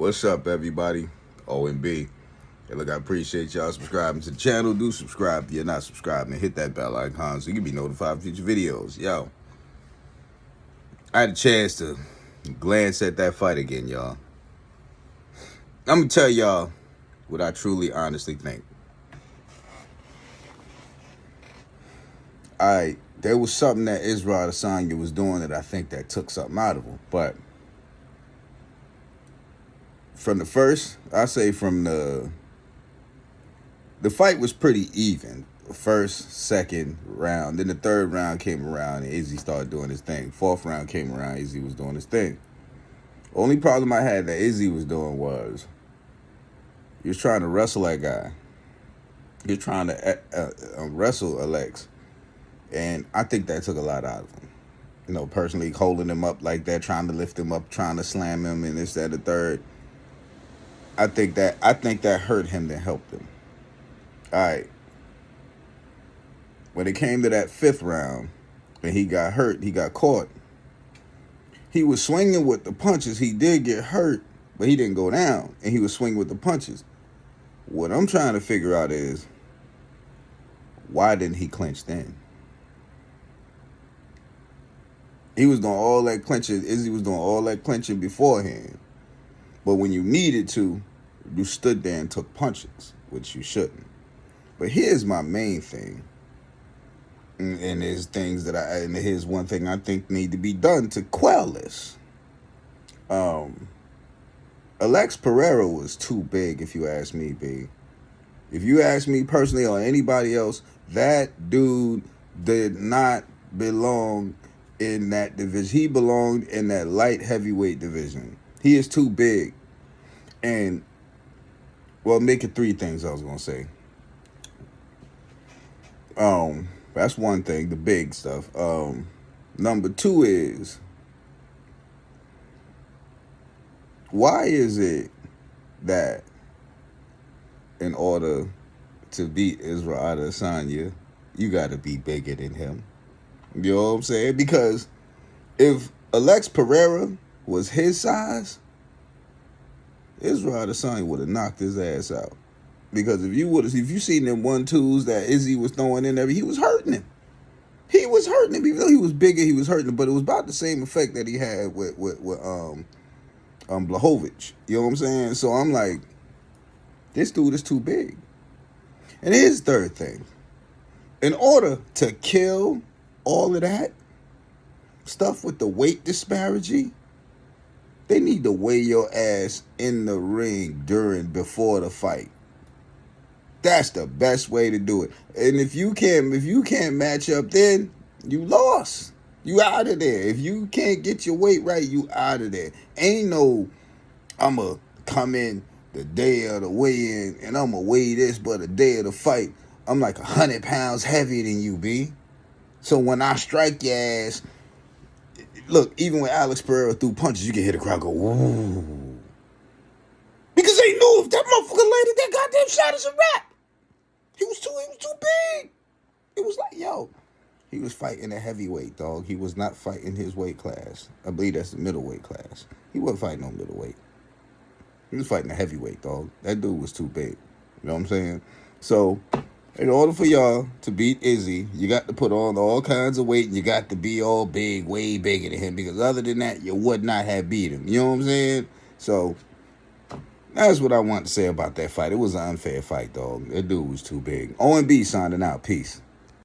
What's up, everybody? O&B. Hey, look, I appreciate y'all subscribing to the channel. Do subscribe if you're not subscribed, and hit that bell icon so you can be notified of future videos. Yo, I had a chance to glance at that fight again, y'all. I'm going to tell y'all what I truly, honestly think. There was something that Adesanya was doing that I think that took something out of him. But from the first, I say from the fight was pretty even. First, second round. Then the third round came around and Izzy started doing his thing. Fourth round came around, Izzy was doing his thing. Only problem I had that Izzy was doing was he was trying to wrestle that guy. He was trying to wrestle Alex. And I think that took a lot out of him. You know, personally holding him up like that, trying to lift him up, trying to slam him, and this, that, the third. I think that hurt him than helped him. All right. When it came to that fifth round, and he got hurt, he got caught. He was swinging with the punches. He did get hurt, but he didn't go down, and he was swinging with the punches. What I'm trying to figure out is, why didn't he clinch then? He was doing all that clinching. Izzy was doing all that clinching beforehand. But when you needed to, you stood there and took punches, which you shouldn't. But here's my main thing. And there's things and here's one thing I think need to be done to quell this. Alex Pereira was too big, if you ask me, B. If you ask me personally or anybody else, that dude did not belong in that division. He belonged in that light heavyweight division. He is too big. And, well, make it three things I was going to say. That's one thing, the big stuff. Number two is, why is it that in order to beat Israel Adesanya, you got to be bigger than him? You know what I'm saying? Because if Alex Pereira was his size, Israel Adesanya would have knocked his ass out. Because if you seen them 1-2s that Izzy was throwing in there, he was hurting him. He was hurting him. Even though he was bigger, he was hurting him. But it was about the same effect that he had with Blachowicz. You know what I'm saying? So I'm like, this dude is too big. And here's the third thing. In order to kill all of that stuff with the weight disparity, they need to weigh your ass in the ring before the fight. That's the best way to do it. And if you can't match up, then you lost. You out of there. If you can't get your weight right, you out of there. Ain't no, I'ma come in the day of the weigh-in and I'ma weigh this, but the day of the fight, I'm like 100 pounds heavier than you, B. So when I strike your ass, look, even when Alex Pereira threw punches, you can hear the crowd go, woo. Because they knew if that motherfucker landed that goddamn shot, it's a wrap. He was too big. It was like, yo, he was fighting a heavyweight, dog. He was not fighting his weight class. I believe that's the middleweight class. He wasn't fighting no middleweight. He was fighting a heavyweight, dog. That dude was too big. You know what I'm saying? So, in order for y'all to beat Izzy, you got to put on all kinds of weight, and you got to be all big, way bigger than him, because other than that, you would not have beat him. You know what I'm saying? So, that's what I want to say about that fight. It was an unfair fight, dog. That dude was too big. O&B signing out. Peace.